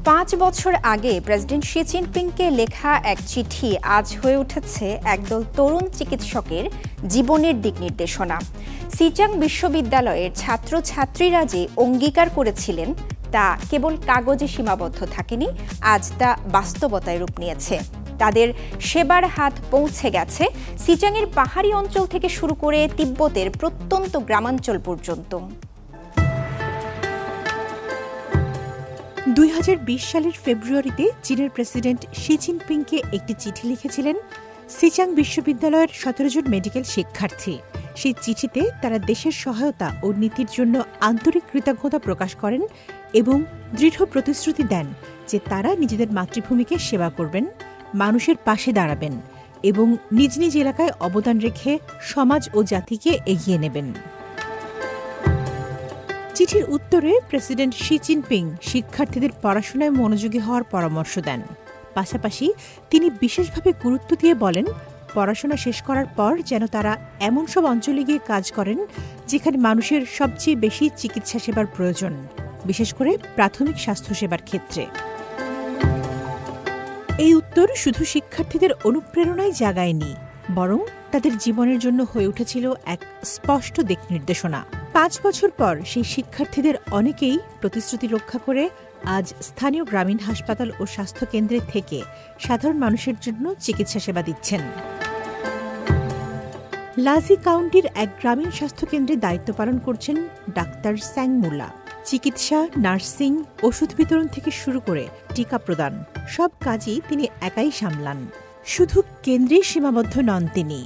5 বছর আগে president Xi জিনপিংকে লেখা এক চিঠি আজ হয়ে উঠেছে একদল তরুণ চিকিৎসকের জীবনের দিক নির্দেশনা। সিচাং বিশ্ববিদ্যালয়ের ছাত্রছাত্রীরা যে অঙ্গীকার করেছিলেন তা কেবল কাগজে সীমাবদ্ধ থাকেনি, আজ তা বাস্তবতায় রূপ নিয়েছে। তাদের সেবার হাত পৌঁছে গেছে সিচাংয়ের পাহাড়ি অঞ্চল থেকে শুরু করে তিব্বতের প্রত্যন্ত গ্রামাঞ্চল পর্যন্ত। 2020 সালের ফেব্রুয়ারিতে চীনের প্রেসিডেন্ট শি জিনপিংকে একটি চিঠি লিখেছিলেন সিচাং বিশ্ববিদ্যালয়ের 17 জন মেডিকেল শিক্ষার্থী। সেই চিঠিতে তারা দেশের সহায়তা ও নীতির জন্য আন্তরিক কৃতজ্ঞতা প্রকাশ করেন এবং দৃঢ় প্রতিশ্রুতি দেন যে তারা নিজেদের মাতৃভূমিকে সেবা করবেন, মানুষের পাশে দাঁড়াবেন এবং নিজ নিজ এলাকায় অবদান রেখে সমাজ ও জাতিকে এগিয়ে নেবেন। চিঠির উত্তরে প্রেসিডেন্ট শি জিনপিং শিক্ষার্থীদের পড়াশোনায় মনোযোগী হওয়ার পরামর্শ দেন। পাশাপাশি তিনি বিশেষভাবে গুরুত্ব দিয়ে বলেন, পড়াশোনা শেষ করার পর যেন তারা এমন সব অঞ্চলে গিয়ে কাজ করেন যেখানে মানুষের সবচেয়ে বেশি চিকিৎসা সেবার প্রয়োজন, বিশেষ করে প্রাথমিক স্বাস্থ্যসেবার ক্ষেত্রে। এই উত্তর শুধু শিক্ষার্থীদের অনুপ্রেরণায় জাগায়নি, বরং তাদের জীবনের জন্য হয়ে উঠেছিল এক স্পষ্ট দিক নির্দেশনা। 5 বছর পর সেই শিক্ষার্থীদের অনেকেই প্রতিশ্রুতি রক্ষা করে আজ স্থানীয় গ্রামীণ হাসপাতাল ও স্বাস্থ্যকেন্দ্রে থেকে সাধারণ মানুষের জন্য চিকিৎসা সেবা দিচ্ছেন। লাজি কাউন্টির এক গ্রামীণ স্বাস্থ্যকেন্দ্রে দায়িত্ব পালন করছেন ডাক্তার স্যাং মুলা। চিকিৎসা, নার্সিং, ওষুধ বিতরণ থেকে শুরু করে টিকা প্রদান সব কাজই তিনি একাই সামলান। শুধু কেন্দ্রেই সীমাবদ্ধ নন তিনি,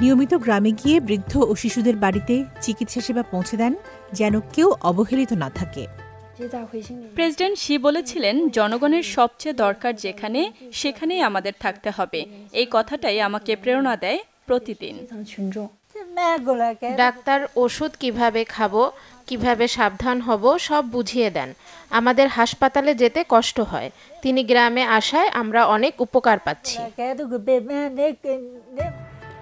নিয়মিত গ্রামে গিয়ে বৃদ্ধ ও শিশুদের বাড়িতে চিকিৎসা সেবা পৌঁছে দেন যেন কেউ অবহেলিত না থাকে। প্রেসিডেন্ট শি বলেছিলেন, জনগণের সবচেয়ে দরকার যেখানে সেখানেই আমাদের থাকতে হবে। এই কথাটাই আমাকে প্রেরণা দেয় প্রতিদিন। ডাক্তার ওষুধ কিভাবে খাবো, কিভাবে সাবধান হব সব বুঝিয়ে দেন। আমাদের হাসপাতালে যেতে কষ্ট হয়, তিনি গ্রামে আসায় আমরা অনেক উপকার পাচ্ছি।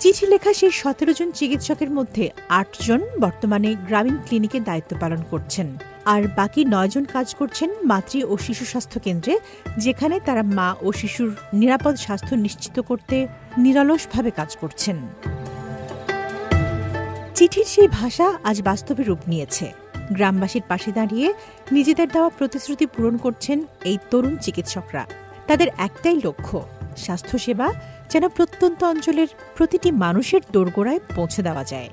চিঠি লেখা সেই 17 জন চিকিৎসকের মধ্যে 8 জন বর্তমানে গ্রামীণ ক্লিনিকে দায়িত্ব পালন করছেন, আর বাকি 9 জন কাজ করছেন মাতৃ ও শিশু স্বাস্থ্য কেন্দ্রে, যেখানে তারা মা ও শিশুর নিরাপদ স্বাস্থ্য নিশ্চিত করতে নিরলসভাবে কাজ করছেন। চিঠির সেই ভাষা আজ বাস্তবে রূপ নিয়েছে। গ্রামবাসীর পাশে দাঁড়িয়ে নিজেদের দেওয়া প্রতিশ্রুতি পূরণ করছেন এই তরুণ চিকিৎসকরা। তাদের একটাই লক্ষ্য, স্বাস্থ্যসেবা যেন প্রত্যন্ত অঞ্চলের প্রতিটি মানুষের দোরগোড়ায় পৌঁছে দেওয়া যায়।